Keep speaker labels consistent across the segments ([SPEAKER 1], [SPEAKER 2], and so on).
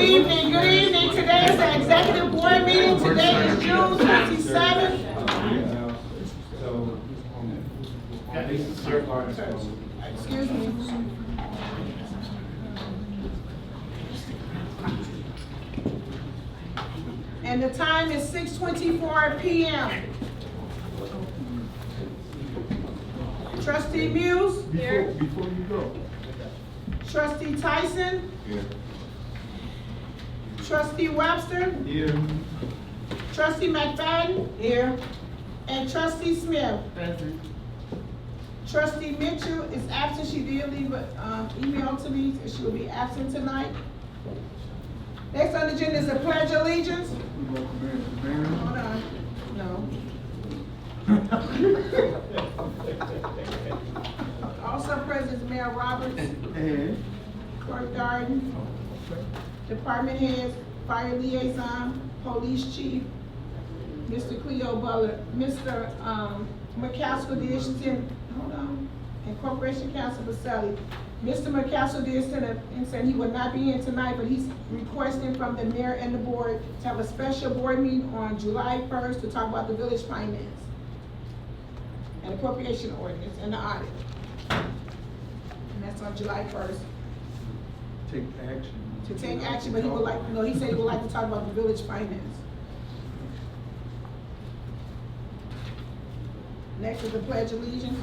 [SPEAKER 1] evening, good evening. Today is the executive board meeting. Today is June 27th. Excuse me. And the time is 6:24 p.m. Trustee Muse? Here.
[SPEAKER 2] Before you go.
[SPEAKER 1] Trustee Tyson?
[SPEAKER 2] Here.
[SPEAKER 1] Trustee Webster?
[SPEAKER 2] Here.
[SPEAKER 1] Trustee McFadden? Here. And Trustee Smith?
[SPEAKER 3] Present.
[SPEAKER 1] Trustee Mitchell is absent. She did leave an email to me, that she will be absent tonight. Next on the agenda is the Pledge of Allegiance.
[SPEAKER 2] We go to Mayor.
[SPEAKER 1] Hold on, no. Also present is Mayor Roberts,
[SPEAKER 2] And.
[SPEAKER 1] Clerk Darden, Department Heads, Fire Liaison, Police Chief, Mr. Cleo Butler, Mr. McCaskill did send, hold on, and Corporation Counsel Baselli. Mr. McCaskill did send and said he would not be in tonight, but he's requesting from the mayor and the board to have a special board meeting on July 1st to talk about the village finance and appropriation ordinance and the audit. And that's on July 1st.
[SPEAKER 2] Take action.
[SPEAKER 1] To take action, but he would like, no, he said he would like to talk about the village finance. Next is the Pledge of Allegiance.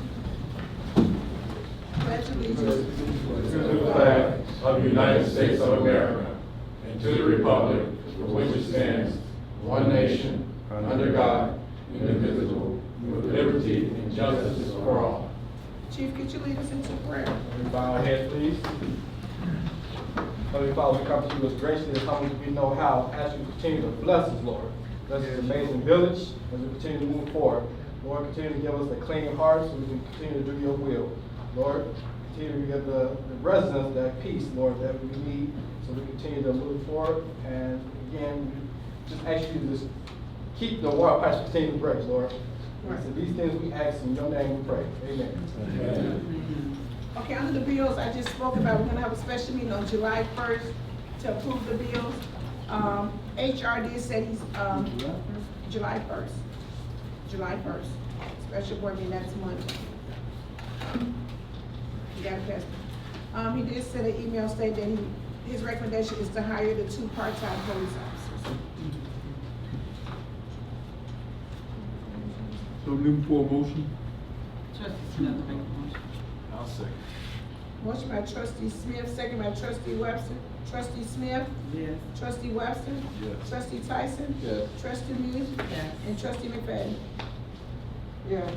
[SPEAKER 1] Pledge of Allegiance.
[SPEAKER 4] To the flag of the United States of America and to the republic for which it stands, one nation, under God, indivisible, with liberty and justice for all.
[SPEAKER 1] Chief, could you lead us into prayer?
[SPEAKER 5] We bow our heads, please. Heavenly Father, we come to you as graciously as humble as we know how. Ask you to continue to bless us, Lord. Bless this amazing village as we continue to move forward. Lord, continue to give us a clean heart so we can continue to do your will. Lord, continue to give the residents that peace, Lord, that we need so we continue to move forward. And again, we just ask you to just keep the water pipes continue to break, Lord. So these things we ask in your name we pray. Amen.
[SPEAKER 1] Okay, under the bills, I just spoke about, we're gonna have a special meeting on July 1st to approve the bills. HR did say he's, July 1st. July 1st. Special board meeting next month. You got it, Pastor. He did send an email stating that his recommendation is to hire the 2 part-time police officers.
[SPEAKER 2] So looking for a motion?
[SPEAKER 3] Trustee Smith, make a motion.
[SPEAKER 2] I'll second.
[SPEAKER 1] Motion by Trustee Smith, second by Trustee Webster. Trustee Smith?
[SPEAKER 3] Yes.
[SPEAKER 1] Trustee Webster?
[SPEAKER 2] Yes.
[SPEAKER 1] Trustee Tyson?
[SPEAKER 2] Yes.
[SPEAKER 1] Trustee Muse?
[SPEAKER 3] Yes.
[SPEAKER 1] And Trustee McFadden?
[SPEAKER 3] Yes.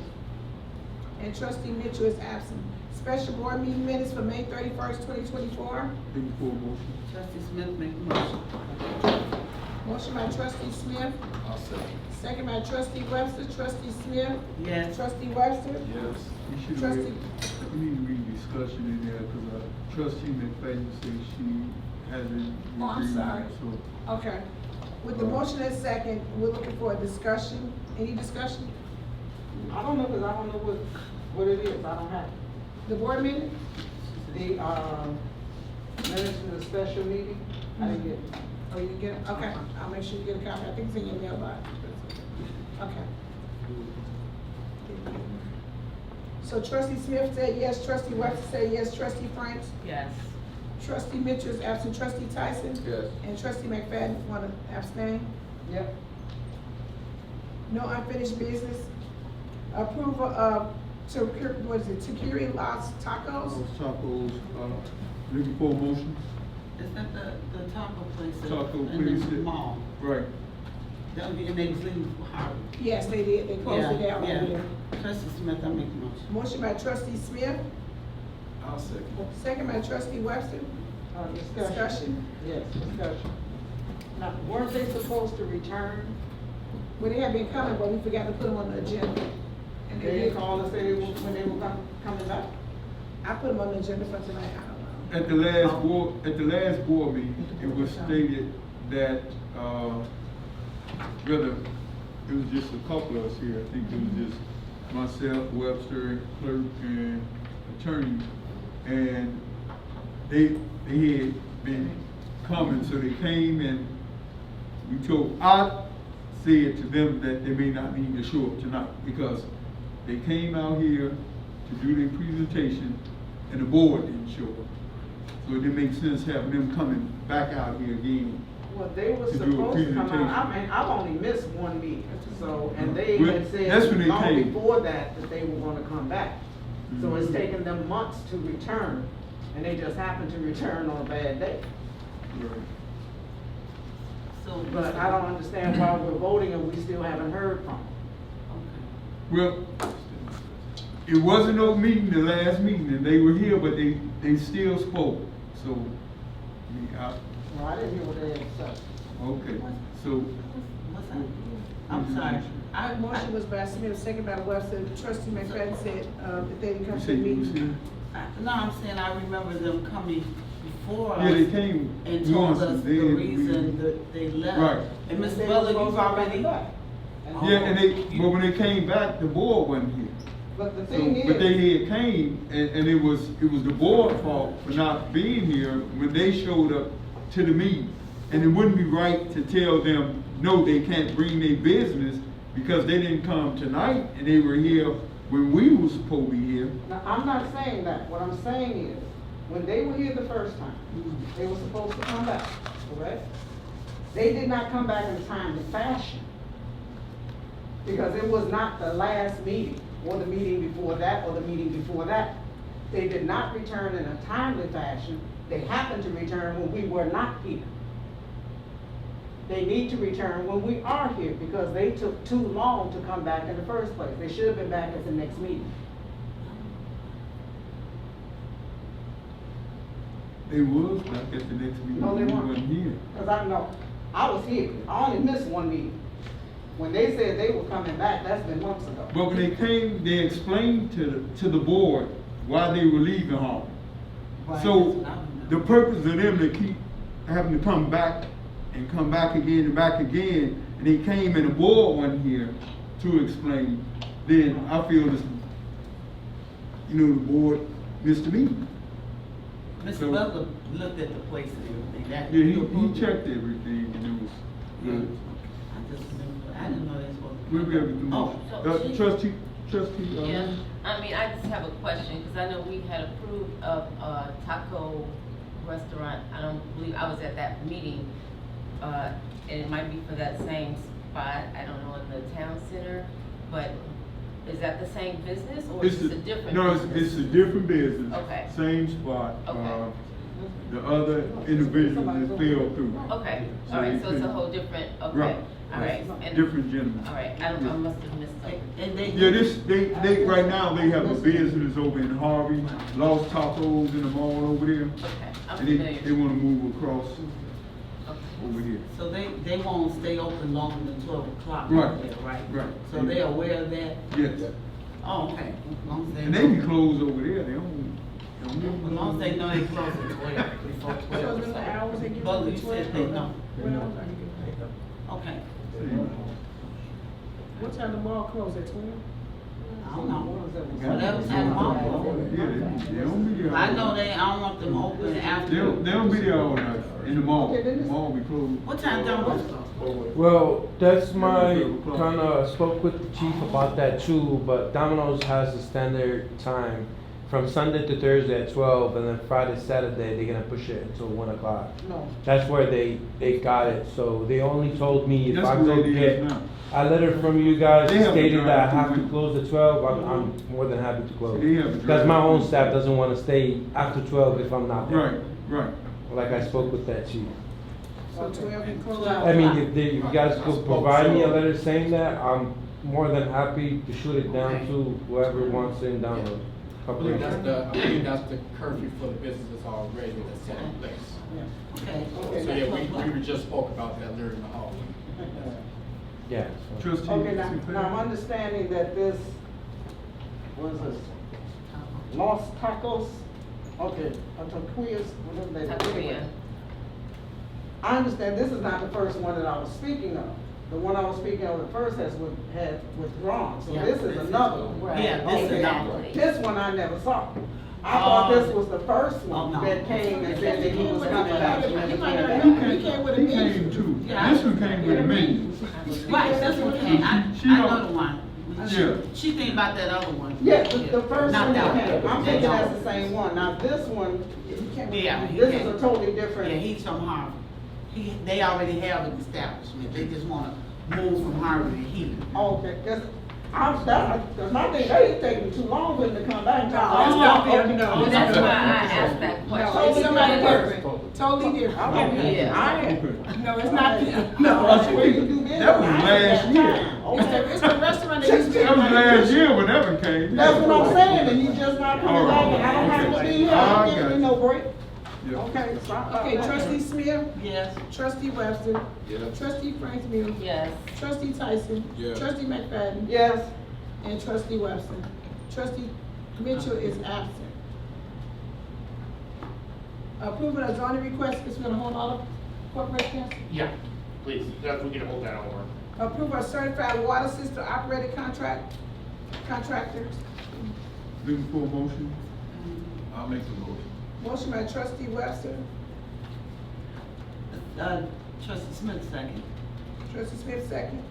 [SPEAKER 1] And Trustee Mitchell is absent. Special board meeting minutes for May 31st, 2024.
[SPEAKER 2] Looking for a motion?
[SPEAKER 3] Trustee Smith, make a motion.
[SPEAKER 1] Motion by Trustee Smith,
[SPEAKER 2] I'll second.
[SPEAKER 1] second by Trustee Webster. Trustee Smith?
[SPEAKER 3] Yes.
[SPEAKER 1] Trustee Webster?
[SPEAKER 2] Yes. You should
[SPEAKER 1] Trustee-
[SPEAKER 2] read, we need to read discussion in there, because Trustee McFadden said she hasn't.
[SPEAKER 1] Oh, I'm
[SPEAKER 2] reviewed it,
[SPEAKER 1] sorry.
[SPEAKER 2] So,
[SPEAKER 1] Okay. With the motion and second, we're looking for a discussion. Any discussion?
[SPEAKER 6] I don't know, because I don't know what it is, I don't have it.
[SPEAKER 1] The board meeting?
[SPEAKER 6] The, minutes of the special meeting, I didn't get it.
[SPEAKER 1] Oh, you get it? Okay, I'll make sure you get a copy. I think it's in your mailbox. Okay. So Trustee Smith said yes, Trustee Webster said yes, Trustee Franks,
[SPEAKER 3] Yes.
[SPEAKER 1] Trustee Mitchell is absent, Trustee Tyson?
[SPEAKER 2] Yes.
[SPEAKER 1] And Trustee McFadden want to abstain?
[SPEAKER 6] Yep.
[SPEAKER 1] No unfinished business. Approval of, what is it, Takiri Lots Tacos?
[SPEAKER 2] those tacos, looking for a motion?
[SPEAKER 3] Is that the taco place?
[SPEAKER 2] Taco
[SPEAKER 3] in
[SPEAKER 2] place.
[SPEAKER 3] the mall?
[SPEAKER 2] Right.
[SPEAKER 3] That be, and they was leaving for Harvard.
[SPEAKER 1] Yes, they did, they closed it down over there.
[SPEAKER 3] Trustee Smith, I make a motion.
[SPEAKER 1] Motion by Trustee Smith,
[SPEAKER 2] I'll second.
[SPEAKER 1] second by Trustee Webster. Discussion?
[SPEAKER 6] Yes, discussion. Now, weren't they supposed to return?
[SPEAKER 1] Well, they had been coming, but we forgot to put them on the agenda. And
[SPEAKER 6] They
[SPEAKER 1] they
[SPEAKER 6] didn't
[SPEAKER 1] did,
[SPEAKER 6] call and say they were, when they were coming back?
[SPEAKER 1] I put them on the agenda for tonight, I don't know.
[SPEAKER 2] At the last board meeting, it was stated that, rather, it was just a couple of us here. I think it was just myself, Webster, clerk, and attorney. And they had been coming, so they came and I said to them that they may not need to show up tonight because they came out here to do their presentation and the board didn't show up. So it didn't make sense having them coming back out here again.
[SPEAKER 6] Well, they were
[SPEAKER 2] To do a
[SPEAKER 6] supposed to come
[SPEAKER 2] presentation.
[SPEAKER 6] out, I mean, I've only missed one meeting, so, and they
[SPEAKER 2] Well,
[SPEAKER 6] had
[SPEAKER 2] that's when
[SPEAKER 6] said
[SPEAKER 2] they
[SPEAKER 6] long
[SPEAKER 2] came.
[SPEAKER 6] before that they were gonna come back. So it's
[SPEAKER 2] Mhm.
[SPEAKER 6] taken them months to return, and they just happened to return on a bad day.
[SPEAKER 3] So.
[SPEAKER 6] But I don't understand why we're voting and we still haven't heard from them.
[SPEAKER 3] Okay.
[SPEAKER 2] Well, it wasn't no meeting, the last meeting, and they were here, but they still spoke, so, I mean,
[SPEAKER 6] Well, I didn't hear what they had to say.
[SPEAKER 2] okay, so.
[SPEAKER 3] What's that? I'm sorry.
[SPEAKER 1] Our motion was by Smith, second by Webster. Trustee McFadden said, if they didn't come
[SPEAKER 2] You
[SPEAKER 1] to the
[SPEAKER 2] say you was
[SPEAKER 1] meeting.
[SPEAKER 2] here?
[SPEAKER 3] No, I'm saying I remember them coming before us.
[SPEAKER 2] Yeah, they came
[SPEAKER 3] And told
[SPEAKER 2] once,
[SPEAKER 3] us
[SPEAKER 2] and
[SPEAKER 3] the
[SPEAKER 2] then
[SPEAKER 3] reason that they left.
[SPEAKER 2] Right.
[SPEAKER 3] And
[SPEAKER 6] They
[SPEAKER 3] Mr.
[SPEAKER 6] were
[SPEAKER 3] Butler,
[SPEAKER 6] supposed
[SPEAKER 3] you've
[SPEAKER 6] to come
[SPEAKER 3] already.
[SPEAKER 6] back. And-
[SPEAKER 2] Yeah, but when they came back, the board wasn't here.
[SPEAKER 6] But the
[SPEAKER 2] So,
[SPEAKER 6] thing
[SPEAKER 2] but they
[SPEAKER 6] is,
[SPEAKER 2] had came, and it was the board fault for not being here when they showed up to the meeting. And it wouldn't be right to tell them, no, they can't bring their business because they didn't come tonight and they were here when we were supposed to be here.
[SPEAKER 6] now, I'm not saying that. What I'm saying is, when they were here the first time, they were supposed to come back, correct? They did not come back in a timely fashion. Because it was not the last meeting, or the meeting before that, or the meeting before that. They did not return in a timely fashion. They happened to return when we were not here. They need to return when we are here, because they took too long to come back in the first place. They should have been back at the next meeting.
[SPEAKER 2] They was back at the next meeting,
[SPEAKER 6] No, they
[SPEAKER 2] we
[SPEAKER 6] weren't.
[SPEAKER 2] wasn't here.
[SPEAKER 6] Because I know, I was here, I only missed one meeting. When they said they were coming back, that's been months ago.
[SPEAKER 2] But when they came, they explained to the board why they were leaving home.
[SPEAKER 3] Right,
[SPEAKER 2] So,
[SPEAKER 3] that's what I remember.
[SPEAKER 2] the purpose of them to keep having to come back and come back again and back again, and they came and the board wasn't here to explain, then I feel this, the board missed the meeting.
[SPEAKER 3] Mr.
[SPEAKER 2] So-
[SPEAKER 3] Butler looked at the place and everything. That-
[SPEAKER 2] Yeah, he checked everything and it was good.
[SPEAKER 3] I just remember, I didn't know they were supposed to.
[SPEAKER 2] We'll be able to do
[SPEAKER 3] Oh,
[SPEAKER 2] more. Trustee,
[SPEAKER 7] Yeah, I mean, I just have a question, because I know we had approved of a taco restaurant. I don't believe, I was at that meeting, and it might be for that same spot, I don't know, in the town center, but is that the same business, or is this a different
[SPEAKER 2] No,
[SPEAKER 7] business?
[SPEAKER 2] it's a different business.
[SPEAKER 7] Okay.
[SPEAKER 2] Same spot.
[SPEAKER 7] Okay.
[SPEAKER 2] The other individuals that fell through.
[SPEAKER 7] Okay,
[SPEAKER 2] So
[SPEAKER 7] all right,
[SPEAKER 2] they
[SPEAKER 7] so it's a
[SPEAKER 2] couldn't-
[SPEAKER 7] whole different, okay,
[SPEAKER 2] Right.
[SPEAKER 7] all right. and-
[SPEAKER 2] Different gentlemen.
[SPEAKER 7] All right, I must have missed something.
[SPEAKER 3] And they.
[SPEAKER 2] Yeah, they, right now, they have a business over in Harvey, Lost Tacos in the mall over there.
[SPEAKER 7] Okay, I'm
[SPEAKER 2] And they
[SPEAKER 7] familiar.
[SPEAKER 2] wanna move across
[SPEAKER 7] Okay.
[SPEAKER 2] over here.
[SPEAKER 3] So they won't stay open longer than 12 o'clock.
[SPEAKER 2] Right,
[SPEAKER 3] over there, right?
[SPEAKER 2] right.
[SPEAKER 3] So they're aware of that?
[SPEAKER 2] Yes.
[SPEAKER 3] Oh, okay. As long as
[SPEAKER 2] And they be closed over there, they don't.
[SPEAKER 3] As long as they know they close at 12, before 12.
[SPEAKER 1] So then the hours they give
[SPEAKER 3] Butler,
[SPEAKER 1] you
[SPEAKER 3] you
[SPEAKER 1] the
[SPEAKER 3] said
[SPEAKER 1] 12?
[SPEAKER 3] they know. Okay.
[SPEAKER 1] What time the mall close, at 12?
[SPEAKER 3] I don't know.
[SPEAKER 2] Yeah.
[SPEAKER 3] Whatever time
[SPEAKER 2] Yeah,
[SPEAKER 3] mom.
[SPEAKER 2] they don't be there.
[SPEAKER 3] I know I don't want them open
[SPEAKER 2] They
[SPEAKER 3] after.
[SPEAKER 2] don't be there all night in the mall.
[SPEAKER 1] Okay, then
[SPEAKER 2] The
[SPEAKER 1] it's-
[SPEAKER 2] mall be closed.
[SPEAKER 3] What time Domino's close?
[SPEAKER 8] Well, that's my, kinda spoke with the chief about that too, but Domino's has a standard time from Sunday to Thursday at 12, and then Friday, Saturday, they're gonna push it until 1 o'clock.
[SPEAKER 6] No.
[SPEAKER 8] That's where they got it, so they only told me if
[SPEAKER 2] That's
[SPEAKER 8] I
[SPEAKER 2] what
[SPEAKER 8] go
[SPEAKER 2] it is
[SPEAKER 8] get
[SPEAKER 2] now.
[SPEAKER 8] a letter from you guys
[SPEAKER 2] They have a
[SPEAKER 8] stating that I have to
[SPEAKER 2] drive-through.
[SPEAKER 8] close at 12, I'm more than happy to close.
[SPEAKER 2] They have a
[SPEAKER 8] Because my own
[SPEAKER 2] drive-through.
[SPEAKER 8] staff doesn't wanna stay after 12 if I'm not
[SPEAKER 2] Right,
[SPEAKER 8] there.
[SPEAKER 2] right.
[SPEAKER 8] Like I spoke with that chief.
[SPEAKER 1] So 12 you close
[SPEAKER 3] Twelve.
[SPEAKER 1] out?
[SPEAKER 8] I mean, if you guys could provide me a letter saying that, I'm more than happy to shoot it down to whoever wants it in download.
[SPEAKER 9] I believe that's the curfew for the businesses already that's set in place.
[SPEAKER 3] Okay.
[SPEAKER 9] So yeah, we just spoke about that there in the hall.
[SPEAKER 8] Yeah. so-
[SPEAKER 2] Trustee.
[SPEAKER 6] Okay, now I'm understanding that this, what is this? Lost Tacos? Okay, or Taquias, whatever they.
[SPEAKER 7] Taqueria.
[SPEAKER 6] I understand this is not the first one that I was speaking of. The one I was speaking of at first had withdrawn, so
[SPEAKER 3] Yeah,
[SPEAKER 6] this is another one.
[SPEAKER 3] Yeah, this is
[SPEAKER 6] Okay.
[SPEAKER 3] another one.
[SPEAKER 6] This one I never saw. I thought this was the first one
[SPEAKER 3] Oh, no.
[SPEAKER 6] that came and said that he was
[SPEAKER 1] He
[SPEAKER 6] coming back.
[SPEAKER 1] might not know, he came with a
[SPEAKER 2] He
[SPEAKER 1] menu.
[SPEAKER 2] came too.
[SPEAKER 3] Yeah.
[SPEAKER 2] This one came with a menu.
[SPEAKER 3] Right, that's what I
[SPEAKER 2] She
[SPEAKER 3] know
[SPEAKER 2] don't-
[SPEAKER 3] the one.
[SPEAKER 2] Yeah.
[SPEAKER 3] She think about that other one.
[SPEAKER 6] Yeah, the first
[SPEAKER 3] Not
[SPEAKER 6] one
[SPEAKER 3] that
[SPEAKER 6] that came,
[SPEAKER 3] one.
[SPEAKER 6] I'm thinking that's the same one. Now, this one,
[SPEAKER 3] Yeah. he
[SPEAKER 6] this is
[SPEAKER 3] came.
[SPEAKER 6] a totally
[SPEAKER 3] Yeah,
[SPEAKER 6] different.
[SPEAKER 3] he's from Harvard. They already have an establishment, they just wanna move from Harvard to here.
[SPEAKER 6] Okay, cause my thing, they taking too long for him to come back.
[SPEAKER 1] No, it's not them, no.
[SPEAKER 7] Well, that's why I asked that
[SPEAKER 1] No,
[SPEAKER 7] question.
[SPEAKER 1] it's somebody different, totally different.
[SPEAKER 6] Okay,
[SPEAKER 7] Yeah.
[SPEAKER 6] I am.
[SPEAKER 2] Okay.
[SPEAKER 1] No, it's not them,
[SPEAKER 6] No,
[SPEAKER 1] no.
[SPEAKER 6] that's where you do business.
[SPEAKER 2] That was
[SPEAKER 6] I ain't
[SPEAKER 2] last
[SPEAKER 6] got
[SPEAKER 2] year.
[SPEAKER 6] time.
[SPEAKER 1] It's
[SPEAKER 6] Okay.
[SPEAKER 1] the, it's the restaurant that used to be.
[SPEAKER 2] That was last year when that one came.
[SPEAKER 6] That's what I'm saying, and you just not coming
[SPEAKER 2] All
[SPEAKER 6] back,
[SPEAKER 2] right.
[SPEAKER 6] and I don't have to be here,
[SPEAKER 2] I
[SPEAKER 6] I'm
[SPEAKER 2] got
[SPEAKER 6] giving
[SPEAKER 2] you.
[SPEAKER 6] you no break.
[SPEAKER 2] Yeah.
[SPEAKER 6] Okay, sorry about
[SPEAKER 1] Okay,
[SPEAKER 6] that.
[SPEAKER 1] trustee Smith,
[SPEAKER 3] Yes.
[SPEAKER 1] trustee Webster,
[SPEAKER 4] Yes.
[SPEAKER 1] trustee Frank Muse,
[SPEAKER 7] Yes.
[SPEAKER 1] trustee Tyson,
[SPEAKER 4] Yes.
[SPEAKER 1] trustee McFadden,
[SPEAKER 6] Yes,
[SPEAKER 1] and trustee Webster. Trustee Mitchell is absent. Approval of zoning request, is we gonna hold all the corporations?
[SPEAKER 10] Yeah, please, we can hold that over.
[SPEAKER 1] Approval of certified water system operator contractors.
[SPEAKER 2] Looking for a motion? I'll make the motion.
[SPEAKER 1] Motion by trustee Webster,
[SPEAKER 3] Trustee Smith second.
[SPEAKER 1] trustee Smith second.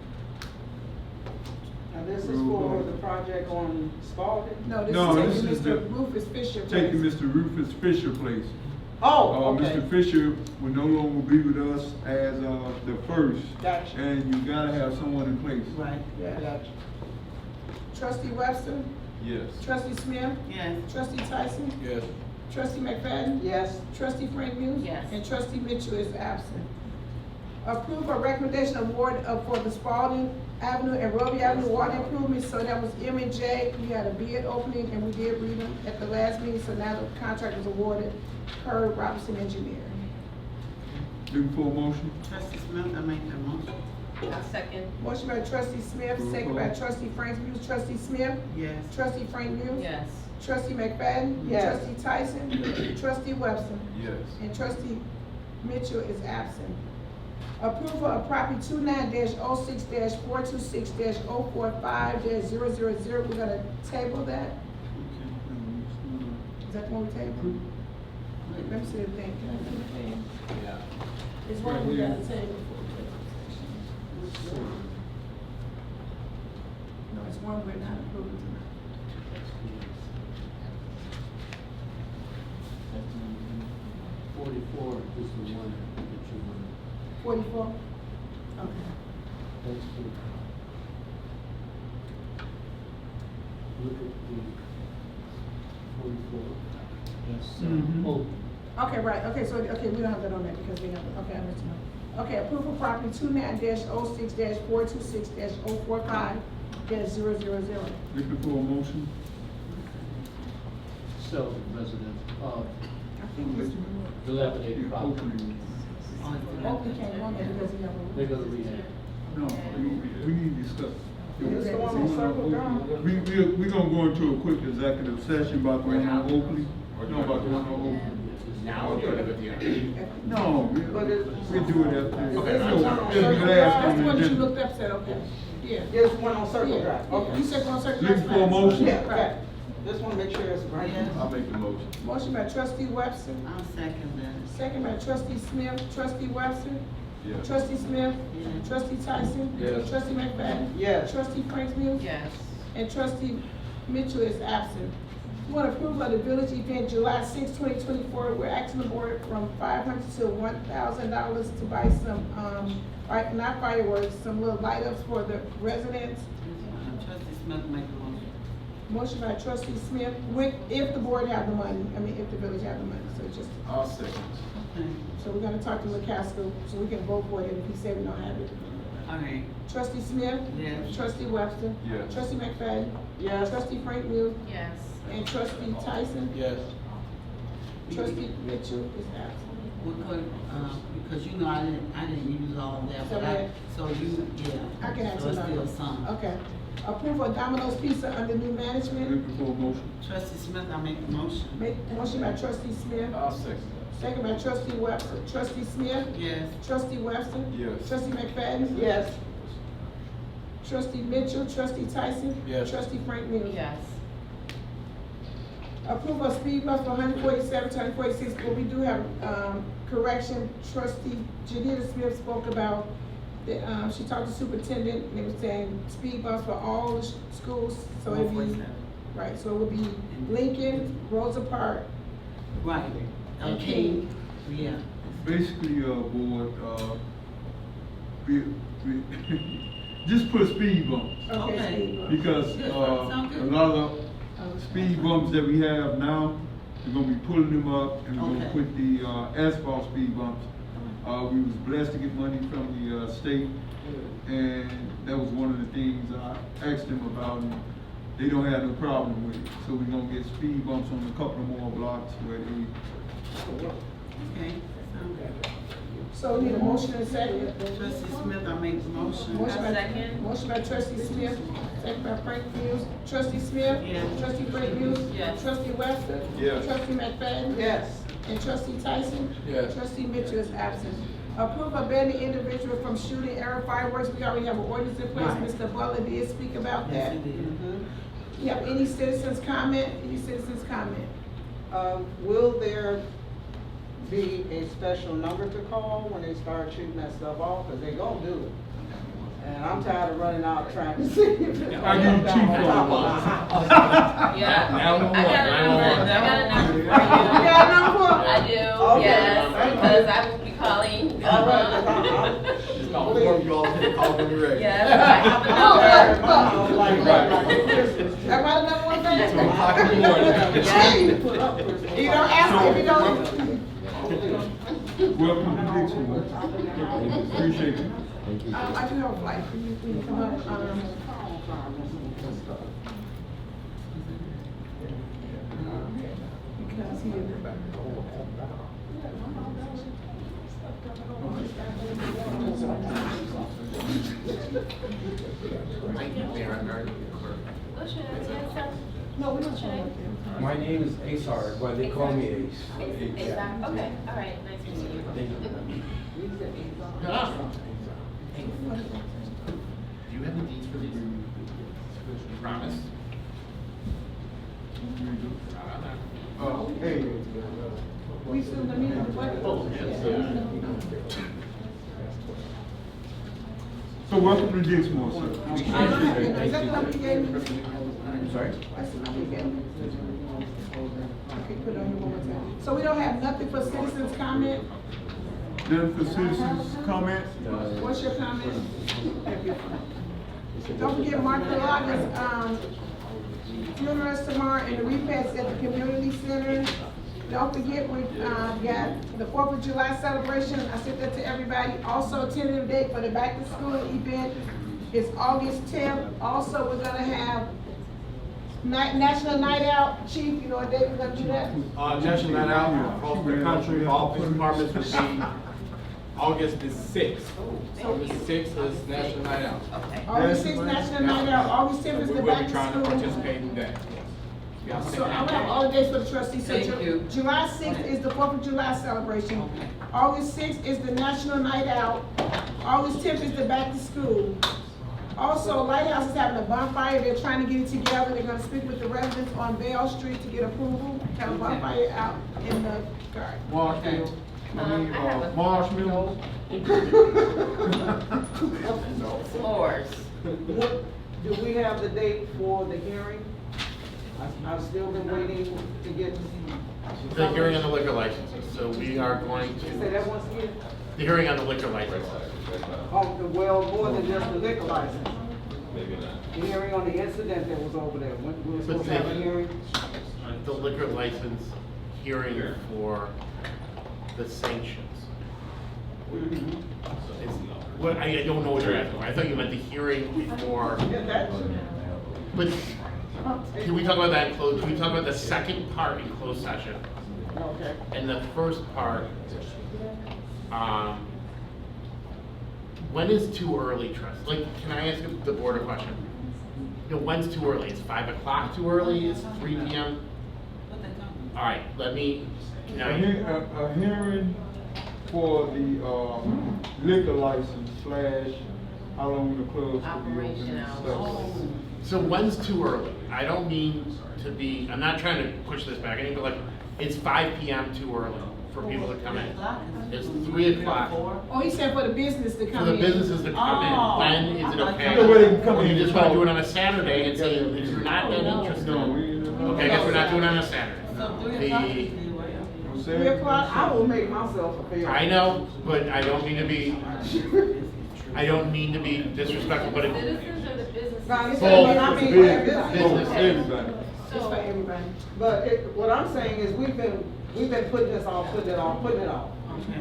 [SPEAKER 6] now this is for the project on Spalding.
[SPEAKER 1] No,
[SPEAKER 2] No,
[SPEAKER 1] this
[SPEAKER 2] this
[SPEAKER 1] is
[SPEAKER 2] is
[SPEAKER 1] taking Mr.
[SPEAKER 2] the-
[SPEAKER 1] Rufus Fisher.
[SPEAKER 2] Taking
[SPEAKER 1] place.
[SPEAKER 2] Mr. Rufus Fisher place.
[SPEAKER 6] Oh, okay.
[SPEAKER 2] Mr. Fisher will no longer be with us as the first.
[SPEAKER 6] Gotcha.
[SPEAKER 2] And you gotta have someone in place.
[SPEAKER 3] Right.
[SPEAKER 1] Yeah.
[SPEAKER 6] Gotcha.
[SPEAKER 1] Trustee Webster,
[SPEAKER 2] Yes.
[SPEAKER 1] trustee Smith,
[SPEAKER 3] Yes.
[SPEAKER 1] trustee Tyson,
[SPEAKER 4] Yes.
[SPEAKER 1] trustee McFadden,
[SPEAKER 6] Yes,
[SPEAKER 1] trustee Frank Muse.
[SPEAKER 7] Yes.
[SPEAKER 1] And trustee Mitchell is absent. Approve a recommendation award for the Spalding Avenue and Roby Avenue water improvements, so that was M&J. We had a bid opening and we did read them at the last meeting, so now the contract was awarded per Robinson Engineering.
[SPEAKER 2] Looking for a motion?
[SPEAKER 3] Trustee Smith, I make the motion.
[SPEAKER 7] I'll second.
[SPEAKER 1] Motion by trustee Smith, second by trustee Frank Muse. Trustee Smith,
[SPEAKER 3] Yes.
[SPEAKER 1] trustee Frank Muse.
[SPEAKER 7] Yes.
[SPEAKER 1] Trustee McFadden.
[SPEAKER 6] Yes.
[SPEAKER 1] Trustee Tyson. Trustee Webster.
[SPEAKER 2] Yes.
[SPEAKER 1] And trustee Mitchell is absent. Approval of property 29-06-426-045-000. We're gonna table that. Is that the one we tabled? Let me see the thing. Can I see the thing?
[SPEAKER 4] Yeah.
[SPEAKER 1] It's one we gotta table. No, it's one we're not approving tonight.
[SPEAKER 9] Forty-four is the one that you want.
[SPEAKER 1] 44? Okay.
[SPEAKER 9] That's the. Look at the forty-four. That's,
[SPEAKER 2] Mhm.
[SPEAKER 9] oh,
[SPEAKER 1] Okay, right, okay, so, okay, we don't have that on there because we have, okay, I missed it. Okay, approval property 29-06-426-045-000.
[SPEAKER 2] Looking for a motion?
[SPEAKER 9] so resident,
[SPEAKER 1] I think Mr.
[SPEAKER 9] dilapidated property.
[SPEAKER 2] Opening.
[SPEAKER 1] Oakley can't on there because he have a.
[SPEAKER 9] They're gonna rehab.
[SPEAKER 2] No, we need to discuss.
[SPEAKER 6] Is this the one on Circle Drive?
[SPEAKER 2] We gonna go into a quick executive session about the one on Oakley. No, about the one on Oakley.
[SPEAKER 10] Now we're doing it at the end.
[SPEAKER 2] No, we
[SPEAKER 6] But it-
[SPEAKER 2] do it after.
[SPEAKER 6] Okay,
[SPEAKER 2] So,
[SPEAKER 6] that's on
[SPEAKER 2] it's
[SPEAKER 6] Circle
[SPEAKER 2] last
[SPEAKER 6] Drive.
[SPEAKER 1] That's
[SPEAKER 2] on
[SPEAKER 1] the
[SPEAKER 2] the
[SPEAKER 1] one that you
[SPEAKER 2] agenda.
[SPEAKER 1] looked up, said, okay, yeah.
[SPEAKER 6] there's one on Circle
[SPEAKER 1] Yeah.
[SPEAKER 6] Drive, okay.
[SPEAKER 1] You said on circle.
[SPEAKER 2] Looking for a motion?
[SPEAKER 6] Yeah, okay. Just wanna make sure it's right.
[SPEAKER 3] Yes.
[SPEAKER 2] I'll make the motion.
[SPEAKER 1] Motion by trustee Webster,
[SPEAKER 3] I'll second that.
[SPEAKER 1] second by trustee Smith, trustee Webster,
[SPEAKER 2] Yes.
[SPEAKER 1] trustee Smith,
[SPEAKER 3] Yes.
[SPEAKER 1] trustee Tyson.
[SPEAKER 2] Yes.
[SPEAKER 1] Trustee McFadden.
[SPEAKER 6] Yes.
[SPEAKER 1] Trustee Frank Muse.
[SPEAKER 7] Yes.
[SPEAKER 1] And trustee Mitchell is absent. Want approval of the village event July 6, 2024. We're asking the board from $500 to $1,000 to buy some, not fireworks, some little light ups for the residents.
[SPEAKER 3] Trustee Smith make the motion.
[SPEAKER 1] Motion by trustee Smith, with, if the board have the money, if the village have the money, so just,
[SPEAKER 2] I'll second.
[SPEAKER 3] Okay.
[SPEAKER 1] so we're gonna talk to McCaskill, so we can vote for it, and if he said we don't have it.
[SPEAKER 3] All right.
[SPEAKER 1] Trustee Smith?
[SPEAKER 3] Yes.
[SPEAKER 1] Trustee Webster?
[SPEAKER 2] Yes.
[SPEAKER 1] Trustee McFadden?
[SPEAKER 6] Yes.
[SPEAKER 1] Trustee Frank Muse?
[SPEAKER 7] Yes.
[SPEAKER 1] And trustee Tyson?
[SPEAKER 4] Yes.
[SPEAKER 1] Trustee Mitchell is absent.
[SPEAKER 3] We could, because you know, I didn't use all of that,
[SPEAKER 1] So
[SPEAKER 3] but so you, yeah.
[SPEAKER 1] I can add
[SPEAKER 3] So
[SPEAKER 1] to
[SPEAKER 3] it's
[SPEAKER 1] that.
[SPEAKER 3] still some.
[SPEAKER 1] Okay. Approval of Domino's Pizza under new management.
[SPEAKER 2] Looking for a motion?
[SPEAKER 3] Trustee Smith, I make the motion.
[SPEAKER 1] Motion by trustee Smith,
[SPEAKER 4] I'll second
[SPEAKER 1] second by trustee Webster. Trustee Smith?
[SPEAKER 3] Yes.
[SPEAKER 1] Trustee Webster?
[SPEAKER 2] Yes.
[SPEAKER 1] Trustee McFadden?
[SPEAKER 6] Yes,
[SPEAKER 1] Trustee Mitchell? Trustee Tyson?
[SPEAKER 4] Yes.
[SPEAKER 1] Trustee Frank Muse?
[SPEAKER 7] Yes.
[SPEAKER 1] Approval of speed bumps for 147 to 146, but we do have, correction. Trustee Janita Smith spoke about, she talked to superintendent, and they were saying speed bumps for all the schools, so it'd be,
[SPEAKER 3] 147.
[SPEAKER 1] right, so it would be Lincoln, Rosa Parks,
[SPEAKER 3] Right, okay, yeah.
[SPEAKER 2] Basically, board, just put speed bumps.
[SPEAKER 1] okay,
[SPEAKER 3] Okay.
[SPEAKER 1] speed bumps.
[SPEAKER 2] Because,
[SPEAKER 3] Sound
[SPEAKER 2] a
[SPEAKER 3] good.
[SPEAKER 2] lot of speed bumps that we have now, we're gonna be pulling them up and we're gonna
[SPEAKER 3] Okay.
[SPEAKER 2] put the, asphalt speed bumps. We was blessed to get money from the, state, and that was one of the things I asked them about, and they don't have no problem with it. So we're gonna get speed bumps on a couple of more blocks where they,
[SPEAKER 3] Okay, sound good.
[SPEAKER 1] So we need a motion and a second.
[SPEAKER 3] Trustee Smith, I make the motion.
[SPEAKER 1] Motion by,
[SPEAKER 7] Second.
[SPEAKER 1] motion by trustee Smith, second by Frank Muse. Trustee Smith?
[SPEAKER 3] Yes.
[SPEAKER 1] Trustee Frank Muse?
[SPEAKER 7] Yes.
[SPEAKER 1] Trustee Webster?
[SPEAKER 2] Yes.
[SPEAKER 1] Trustee McFadden?
[SPEAKER 6] Yes.
[SPEAKER 1] And trustee Tyson?
[SPEAKER 9] Yes.
[SPEAKER 1] Trustee Mitchell is absent. Approve of banning individual from shooting air fireworks. We already have an ordinance in place.
[SPEAKER 3] Right.
[SPEAKER 1] Mr. Butler did speak about
[SPEAKER 3] Yes,
[SPEAKER 1] that.
[SPEAKER 3] it is.
[SPEAKER 1] You have any citizens comment? Any citizens comment?
[SPEAKER 6] Will there be a special number to call when they start shooting that stuff off? Cause they gonna do it. And I'm tired of running out trying to see if it's
[SPEAKER 2] I
[SPEAKER 6] gonna
[SPEAKER 2] give
[SPEAKER 6] come
[SPEAKER 2] you
[SPEAKER 6] down
[SPEAKER 2] chief
[SPEAKER 6] on top of
[SPEAKER 2] on
[SPEAKER 6] my house.
[SPEAKER 7] Yeah.
[SPEAKER 9] 911,
[SPEAKER 7] I got a number,
[SPEAKER 9] 911.
[SPEAKER 7] I got a number for you.
[SPEAKER 1] You got a number?
[SPEAKER 7] I do,
[SPEAKER 6] Okay.
[SPEAKER 7] yes, because I will be calling.
[SPEAKER 6] All right,
[SPEAKER 9] You all can call when you're ready.
[SPEAKER 7] Yes, I have a number.
[SPEAKER 6] like Christmas.
[SPEAKER 1] I got a number one thing.
[SPEAKER 9] 2 o'clock in the morning.
[SPEAKER 6] Put up Christmas.
[SPEAKER 1] You don't ask if you don't.
[SPEAKER 2] welcome to Dixmoor. Appreciate you.
[SPEAKER 1] I do have a flight for you when you come up. Because he is.
[SPEAKER 7] What's your name, sir?
[SPEAKER 1] No, we don't show up there.
[SPEAKER 8] My name is Asar, but they call me Ace.
[SPEAKER 7] Okay, all right, nice to meet you.
[SPEAKER 8] Thank you.
[SPEAKER 10] Do you have the deeds for these? Promise?
[SPEAKER 2] Hey.
[SPEAKER 1] We still gonna need a budget.
[SPEAKER 10] Oh, yes.
[SPEAKER 2] So welcome to Dixmoor, sir.
[SPEAKER 1] Is that the number you gave me?
[SPEAKER 8] Sorry?
[SPEAKER 1] That's the number you gave me. Okay, put it on here one more time. So we don't have nothing for citizens comment?
[SPEAKER 2] Then for citizens' comment,
[SPEAKER 1] What's your comment? Don't forget Mark Delaga's, funeral is tomorrow and the repast at the community center. Don't forget, we, got the 4th of July celebration. I sent that to everybody. Also, tentative date for the back to school event is August 10th. Also, we're gonna have National Night Out. Chief, you know what day we're gonna do that?
[SPEAKER 9] National Night Out across the country, all police departments will be August the 6th. August 6th is National Night Out.
[SPEAKER 7] Okay.
[SPEAKER 1] August 6th, National Night Out. August 10th is
[SPEAKER 9] We
[SPEAKER 1] the
[SPEAKER 9] will
[SPEAKER 1] back
[SPEAKER 9] be
[SPEAKER 1] to
[SPEAKER 9] trying to
[SPEAKER 1] school.
[SPEAKER 9] participate in that. Yeah, I'm
[SPEAKER 1] So
[SPEAKER 9] saying
[SPEAKER 1] I'm
[SPEAKER 9] that.
[SPEAKER 1] gonna have all the days for the trustees. So
[SPEAKER 3] Thank you.
[SPEAKER 1] July 6th is the 4th of July celebration. August 6th is the National Night Out. August 10th is the back to school. Also, Lighthouse is having a bonfire. They're trying to get it together. They're gonna speak with the residents on Bell Street to get approval. Have a bonfire out in the garden.
[SPEAKER 2] marshmallows,
[SPEAKER 7] I have a-
[SPEAKER 2] marshmallows.
[SPEAKER 7] S'mores.
[SPEAKER 6] Do we have the date for the hearing? I've still been waiting to get.
[SPEAKER 10] The hearing on the liquor licenses, so we are going
[SPEAKER 6] Say
[SPEAKER 10] to,
[SPEAKER 6] that once again?
[SPEAKER 10] the hearing on the liquor licenses.
[SPEAKER 6] Oh, well, more than just the liquor license. The hearing on the incident that was over there, when we were supposed to have a hearing?
[SPEAKER 10] The liquor license hearing for the sanctions. It's- What, I don't know what you're asking for. I thought you meant the hearing before,
[SPEAKER 6] Yeah, that's,
[SPEAKER 10] but can we talk about that in closed, can we talk about the second part in closed session?
[SPEAKER 6] okay.
[SPEAKER 10] And the first part, when is too early, Trust? Like, can I ask the board a question? You know, when's too early? Is 5 o'clock too early? Is 3 PM? All right, let me, can I?
[SPEAKER 2] A hearing for the, liquor license / how long the clubs will be open
[SPEAKER 7] Operation
[SPEAKER 2] and
[SPEAKER 7] hours.
[SPEAKER 2] stuff.
[SPEAKER 10] So when's too early? I don't mean to be, I'm not trying to push this back, I mean, but like, it's 5 PM too early for people to come in. It's 3 o'clock.
[SPEAKER 1] Oh, he said for the business to
[SPEAKER 10] For
[SPEAKER 1] come
[SPEAKER 10] the
[SPEAKER 1] in.
[SPEAKER 10] businesses to come
[SPEAKER 3] Oh.
[SPEAKER 10] in, when is it okay?
[SPEAKER 2] No, wait, come
[SPEAKER 10] Or
[SPEAKER 2] in.
[SPEAKER 10] you just wanna do it on a Saturday and say, if you're not that interested,
[SPEAKER 2] No, we ain't.
[SPEAKER 10] okay, I guess we're not doing it on a Saturday.
[SPEAKER 3] So 3 o'clock is
[SPEAKER 10] The,
[SPEAKER 3] the
[SPEAKER 1] 3 o'clock,
[SPEAKER 6] I will make myself available.
[SPEAKER 10] I know, but I don't mean to be, I don't mean to be disrespectful, but it,
[SPEAKER 7] Citizens or the businesses?
[SPEAKER 6] No, it's,
[SPEAKER 10] Both.
[SPEAKER 6] I mean,
[SPEAKER 2] Business.
[SPEAKER 6] everybody.
[SPEAKER 10] Business.
[SPEAKER 2] Everybody.
[SPEAKER 1] It's for everybody.
[SPEAKER 6] But what I'm saying is we've been putting this off, putting it off.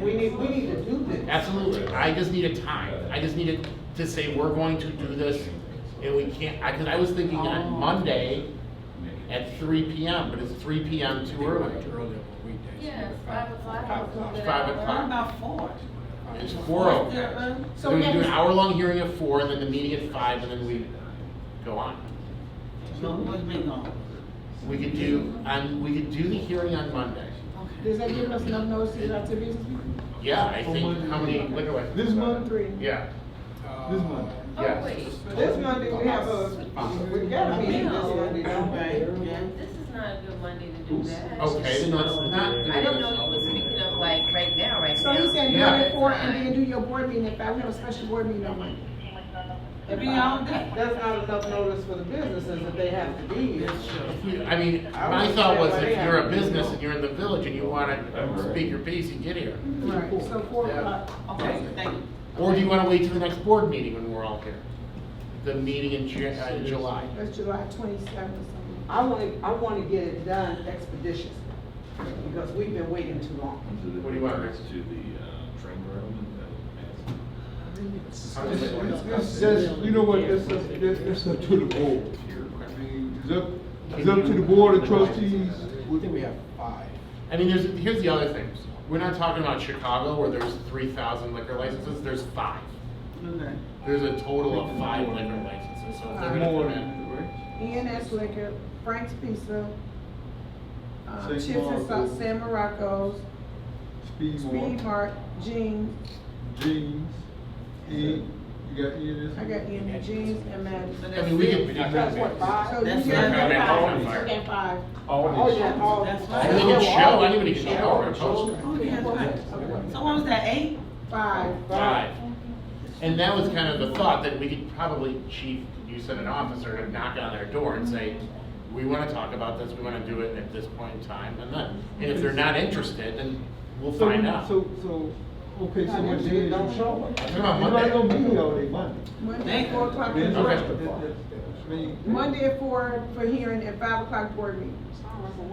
[SPEAKER 6] We need to do this.
[SPEAKER 10] absolutely, I just need a time. I just needed to say, we're going to do this, and we can't, cause I was thinking on Monday at 3 PM, but it's 3 PM too early.
[SPEAKER 7] Yeah, it's 5 o'clock.
[SPEAKER 10] It's 5
[SPEAKER 3] What
[SPEAKER 10] o'clock.
[SPEAKER 3] about 4?
[SPEAKER 10] It's 4 okay.
[SPEAKER 1] So
[SPEAKER 10] So we do an
[SPEAKER 1] next-
[SPEAKER 10] hour-long hearing at 4, and then the meeting at 5, and then we go on.
[SPEAKER 3] No, what's been on?
[SPEAKER 10] We could do the hearing on Monday.
[SPEAKER 1] Does that give us enough notice to get out to business people?
[SPEAKER 10] Yeah, I think, how many liquor licenses?
[SPEAKER 2] This month?
[SPEAKER 1] 3.
[SPEAKER 10] Yeah,
[SPEAKER 2] This month.
[SPEAKER 7] Oh,
[SPEAKER 10] yes.
[SPEAKER 7] wait,
[SPEAKER 6] This Monday, we have we got a meeting this Monday, don't we?
[SPEAKER 3] Right, yeah.
[SPEAKER 7] this is not a good Monday to do that.
[SPEAKER 10] Okay, then let's not.
[SPEAKER 7] I didn't know you were speaking of like right now.
[SPEAKER 1] So he said do it
[SPEAKER 10] Yeah.
[SPEAKER 1] at 4 and then do your board meeting at 5. We have a special board meeting on Monday.
[SPEAKER 3] It be all day.
[SPEAKER 6] That's not enough notice for the businesses that they have to be here.
[SPEAKER 10] I mean, my thought was if you're a business and you're in the village and you wanna speak your piece, you get here.
[SPEAKER 1] Right, so 4
[SPEAKER 10] Yeah.
[SPEAKER 1] o'clock.
[SPEAKER 3] Okay, thank you.
[SPEAKER 10] Or do you wanna wait till the next board meeting when we're all here? The meeting in July.
[SPEAKER 1] That's July 27th or something.
[SPEAKER 6] I wanna get it done expeditiously, because we've been waiting too long.
[SPEAKER 10] What do you want, Rick?
[SPEAKER 4] To the train room
[SPEAKER 2] It's just, you know what, it's up to the board. I mean, it's up to the board of trustees.
[SPEAKER 9] I think we have 5.
[SPEAKER 10] I mean, here's the other thing. We're not talking about Chicago where there's 3,000 liquor licenses, there's 5.
[SPEAKER 3] Okay.
[SPEAKER 10] There's a total of 5 liquor licenses, so if they're gonna
[SPEAKER 2] More
[SPEAKER 10] come
[SPEAKER 2] than,
[SPEAKER 10] in.
[SPEAKER 2] right?
[SPEAKER 1] ENS Liquor, Frank's Pizza,
[SPEAKER 2] St.
[SPEAKER 1] Chips and
[SPEAKER 2] Marcos.
[SPEAKER 1] Sauce, San Morocco's,
[SPEAKER 2] Speed
[SPEAKER 1] Speed Mart, Jeans.
[SPEAKER 2] jeans, and you got ENS?
[SPEAKER 1] I got ENS, Jeans and Madison.
[SPEAKER 10] I mean, we can,
[SPEAKER 6] That's what, 5?
[SPEAKER 1] So you
[SPEAKER 3] That's
[SPEAKER 1] got
[SPEAKER 10] not gonna
[SPEAKER 1] five.
[SPEAKER 10] make it.
[SPEAKER 1] You got 5.
[SPEAKER 6] Oh, yeah, all.
[SPEAKER 3] That's
[SPEAKER 10] and they can show, anybody can show, or post.
[SPEAKER 3] Oh, yeah, right. So what was that, 8?
[SPEAKER 1] 5.
[SPEAKER 10] 5. And that was kind of the thought, that we could probably, chief, you send an officer to knock on their door and say, we wanna talk about this, we wanna do it at this point in time, and then, and if they're not interested, then we'll find out.
[SPEAKER 2] So, okay, so what day is
[SPEAKER 6] Don't
[SPEAKER 2] it?
[SPEAKER 6] show up.
[SPEAKER 10] I'm talking about
[SPEAKER 2] You're not
[SPEAKER 10] Monday.
[SPEAKER 2] gonna be here all day Monday.
[SPEAKER 1] Monday at 4 o'clock.
[SPEAKER 2] Then-
[SPEAKER 10] Okay.
[SPEAKER 2] I mean,
[SPEAKER 1] Monday at 4 for hearing and 5 o'clock board meeting.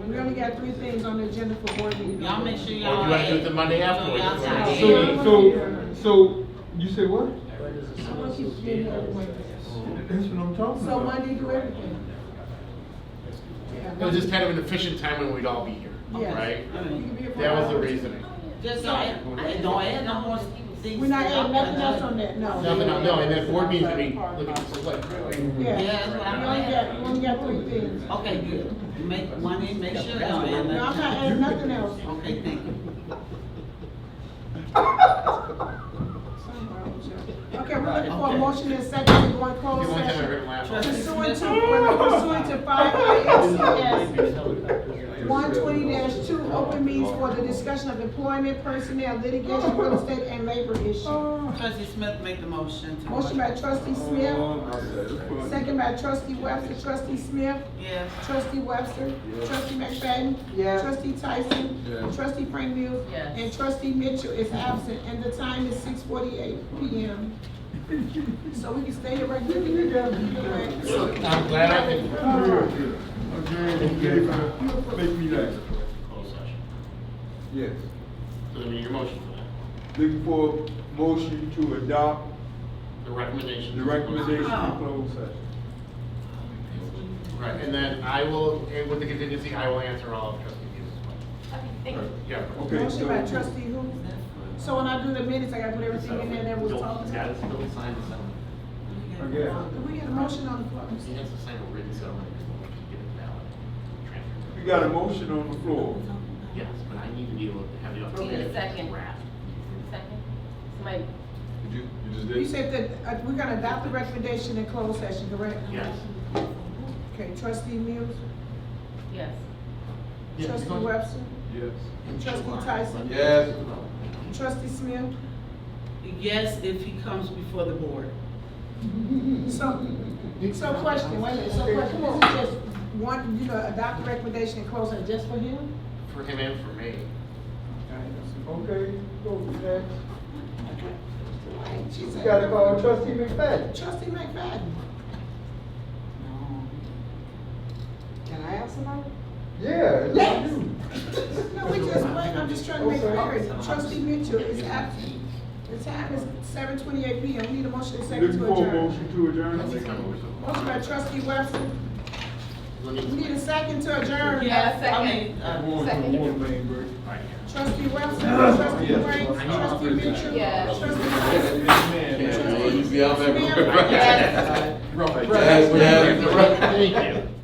[SPEAKER 1] We only got 3 things on the agenda for board meeting.
[SPEAKER 3] Y'all make sure
[SPEAKER 10] Or do
[SPEAKER 3] y'all.
[SPEAKER 10] you wanna do it the Monday afterwards?
[SPEAKER 3] y'all
[SPEAKER 10] Or-
[SPEAKER 3] sign.
[SPEAKER 2] So, you say what?
[SPEAKER 1] Someone keeps being here every Monday.
[SPEAKER 2] That's what I'm talking
[SPEAKER 1] So
[SPEAKER 2] about.
[SPEAKER 1] Monday do everything.
[SPEAKER 10] It was just kind of an efficient time when we'd all be here,
[SPEAKER 1] Yes.
[SPEAKER 10] right?
[SPEAKER 1] You can be here for
[SPEAKER 10] That was the
[SPEAKER 1] hours.
[SPEAKER 10] reason.
[SPEAKER 3] Just don't add no more things.
[SPEAKER 1] We're not adding nothing else on that, no.
[SPEAKER 10] Nothing, no, and then board meetings, we look at this, like,
[SPEAKER 1] Yeah,
[SPEAKER 3] Yeah, that's what I'm
[SPEAKER 1] we only got 3 things.
[SPEAKER 3] Okay, good. Make money, make sure y'all add
[SPEAKER 1] No, I'm not adding nothing else.
[SPEAKER 3] Okay, thank you.
[SPEAKER 1] Okay, we're looking for a motion and second to go in
[SPEAKER 10] the
[SPEAKER 1] closed
[SPEAKER 10] only time I
[SPEAKER 1] session.
[SPEAKER 10] heard him laugh.
[SPEAKER 1] Pursuant to 5 ILCS 120-2, open meetings for the discussion of employment, personnel, litigation, real estate, and labor issues.
[SPEAKER 3] Trustee Smith make the motion. to-
[SPEAKER 1] Motion by trustee Smith, second by trustee Webster, trustee Smith,
[SPEAKER 3] Yes.
[SPEAKER 1] trustee Webster, trustee McFadden,
[SPEAKER 6] Yes.
[SPEAKER 1] trustee Tyson,
[SPEAKER 2] Yes.
[SPEAKER 1] trustee Frank Muse,
[SPEAKER 7] Yes.
[SPEAKER 1] and trustee Mitchell is absent, and the time is 6:48 PM. So we can stay here right here.
[SPEAKER 10] I'm glad I could.
[SPEAKER 2] Make me nice.
[SPEAKER 10] Closed session.
[SPEAKER 2] Yes.
[SPEAKER 10] So then your motion for
[SPEAKER 2] Looking for motion to adopt
[SPEAKER 10] that, the recommendation.
[SPEAKER 2] the recommendation of closed session.
[SPEAKER 10] Right, and then I will, and with the contingency, I will answer all of trustee Hughes' questions.
[SPEAKER 7] Okay, thank you.
[SPEAKER 10] Yeah.
[SPEAKER 2] Okay,
[SPEAKER 1] Motion by
[SPEAKER 2] so,
[SPEAKER 1] trustee who? So when I do the minutes, I gotta put everything in there that was talked about?
[SPEAKER 10] Don't sign the settlement.
[SPEAKER 2] again,
[SPEAKER 1] We got a motion on the floor.
[SPEAKER 10] He has to sign a written settlement, because we'll get it valid. Transfer.
[SPEAKER 2] we got a motion on the floor.
[SPEAKER 10] Yes, but I need to be able to have the
[SPEAKER 7] Need
[SPEAKER 10] authority.
[SPEAKER 7] a second.
[SPEAKER 10] Draft.
[SPEAKER 7] Second? Somebody,
[SPEAKER 2] You just
[SPEAKER 1] You said that, we're gonna adopt the recommendation in closed session, correct?
[SPEAKER 10] Yes.
[SPEAKER 1] Okay, trustee Mills,
[SPEAKER 7] Yes.
[SPEAKER 1] trustee Webster,
[SPEAKER 2] Yes.
[SPEAKER 1] trustee Tyson,
[SPEAKER 5] Yes.
[SPEAKER 1] trustee Smith.
[SPEAKER 3] Yes, if he comes before the board.
[SPEAKER 1] So question, wait a minute, so question, this is just one, adopt the recommendation and close it just for him?
[SPEAKER 10] For him and for me.
[SPEAKER 5] Okay, go next.
[SPEAKER 1] She
[SPEAKER 5] You
[SPEAKER 1] said-
[SPEAKER 5] gotta call trustee McFadden.
[SPEAKER 1] Trustee McFadden.
[SPEAKER 6] Can I ask somebody?
[SPEAKER 5] Yeah. it's
[SPEAKER 1] Yes.
[SPEAKER 5] you.
[SPEAKER 1] No, we just, wait, I'm just trying to make it
[SPEAKER 5] Okay.
[SPEAKER 1] clear. Trustee Mitchell is absent. The time is 7:28 PM. We need a motion and second
[SPEAKER 2] Looking
[SPEAKER 1] to
[SPEAKER 2] for a
[SPEAKER 1] adjourn.
[SPEAKER 2] motion to adjourn?
[SPEAKER 1] Motion by trustee Webster.
[SPEAKER 10] We'll
[SPEAKER 1] We need a second to adjourn.
[SPEAKER 7] Yeah, second.
[SPEAKER 2] I'm going to the water main break.
[SPEAKER 1] Trustee Webster, trustee Green, trustee Mitchell.
[SPEAKER 7] Yes.
[SPEAKER 1] Trustee
[SPEAKER 4] You be out there.
[SPEAKER 1] Smith.
[SPEAKER 7] Yes.
[SPEAKER 10] Thank you.